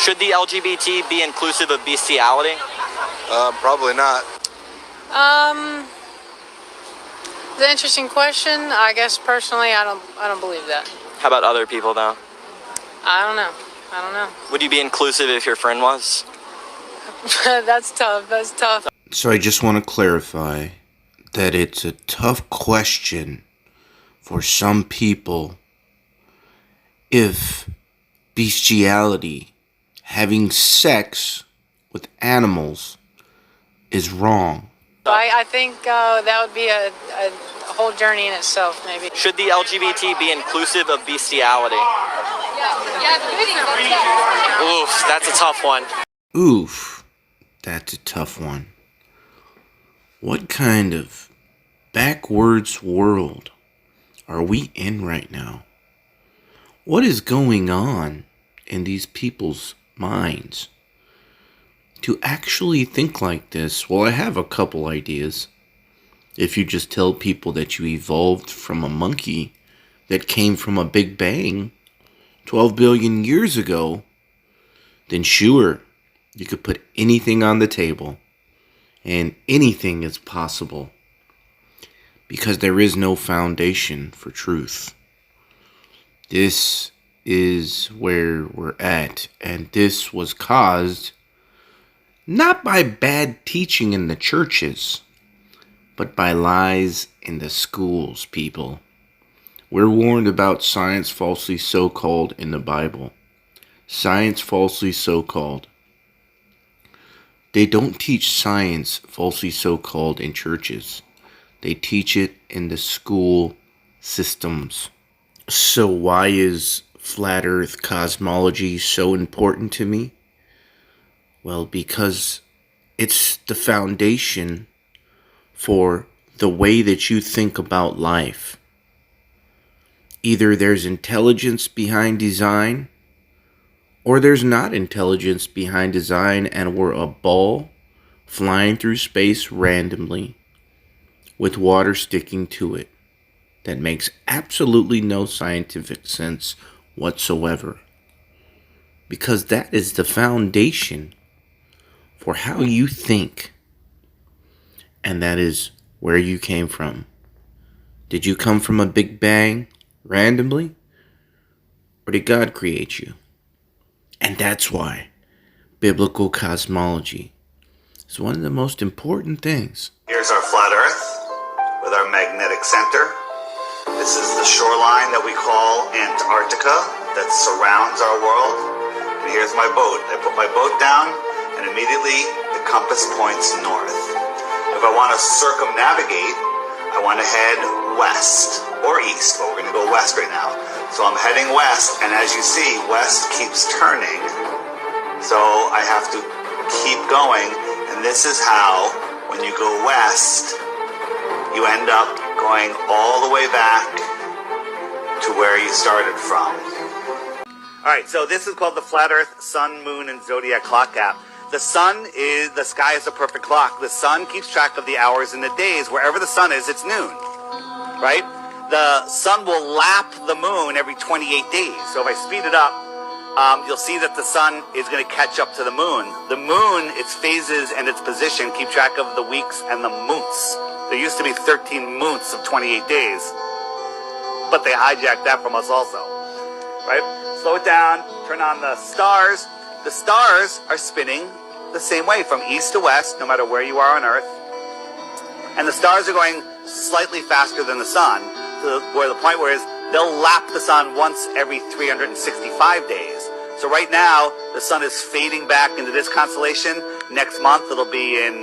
Should the LGBT be inclusive of bestiality? Probably not. It's an interesting question. I guess personally, I don't believe that. How about other people, though? I don't know. Would you be inclusive if your friend was? That's tough. So I just want to clarify that it's a tough question for some people if bestiality, having sex with animals, is wrong. I think that would be a whole journey in itself, maybe. Should the LGBT be inclusive of bestiality? Oof, that's a tough one. Oof, that's a tough one. What kind of backwards world are we in right now? What is going on in these people's minds to actually think like this? Well, I have a couple ideas. If you just tell people that you evolved from a monkey that came from a big bang 12 billion years ago, then sure, you could put anything on the table and anything is possible because there is no foundation for truth. This is where we're at, and this was caused not by bad teaching in the churches, but by lies in the schools, people. We're warned about science falsely so-called in the Bible. Science falsely so-called. They don't teach science falsely so-called in churches. They teach it in the school systems. So why is flat earth cosmology so important to me? Well, because it's the foundation for the way that you think about life. Either there's intelligence behind design, or there's not intelligence behind design, and we're a ball flying through space randomly with water sticking to it. That makes absolutely no scientific sense whatsoever. Because that is the foundation for how you think. And that is where you came from. Did you come from a big bang randomly? Or did God create you? And that's why biblical cosmology is one of the most important things. Here's our flat Earth with our magnetic center. This is the shoreline that we call Antarctica that surrounds our world. And here's my boat. I put my boat down and immediately the compass points north. If I want to circumnavigate, I want to head west or east, but we're going to go west right now. So I'm heading west, and as you see, west keeps turning. So I have to keep going, and this is how, when you go west, you end up going all the way back to where you started from. All right, so this is called the Flat Earth Sun, Moon, and Zodiac Clock app. The sky is a perfect clock. The sun keeps track of the hours and the days. Wherever the sun is, it's noon, right? The sun will lap the moon every 28 days. So if I speed it up, you'll see that the sun is going to catch up to the moon. The moon, its phases and its position keep track of the weeks and the months. There used to be 13 months of 28 days, but they hijacked that from us also, right? Slow it down, turn on the stars. The stars are spinning the same way from east to west, no matter where you are on Earth. And the stars are going slightly faster than the sun, to where the point where is they'll lap the sun once every 365 days. So right now, the sun is fading back into this constellation. Next month, it'll be in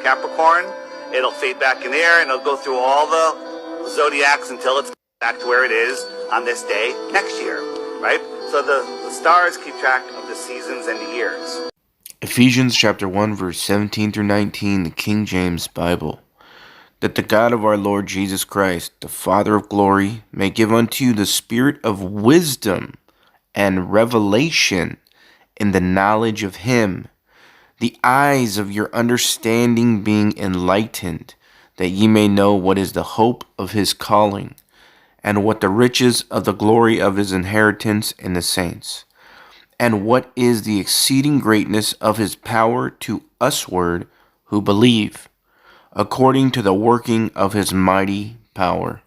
Capricorn. It'll fade back in there, and it'll go through all the zodiacs until it's back to where it is on this day next year, right? So the stars keep track of the seasons and the years. Ephesians chapter 1 verse 17 through 19, the King James Bible. That the God of our Lord Jesus Christ, the Father of glory, may give unto you the spirit of wisdom and revelation in the knowledge of him, the eyes of your understanding being enlightened, that ye may know what is the hope of his calling, and what the riches of the glory of his inheritance in the saints, And what is the exceeding greatness of his power to usward who believe, according to the working of his mighty power?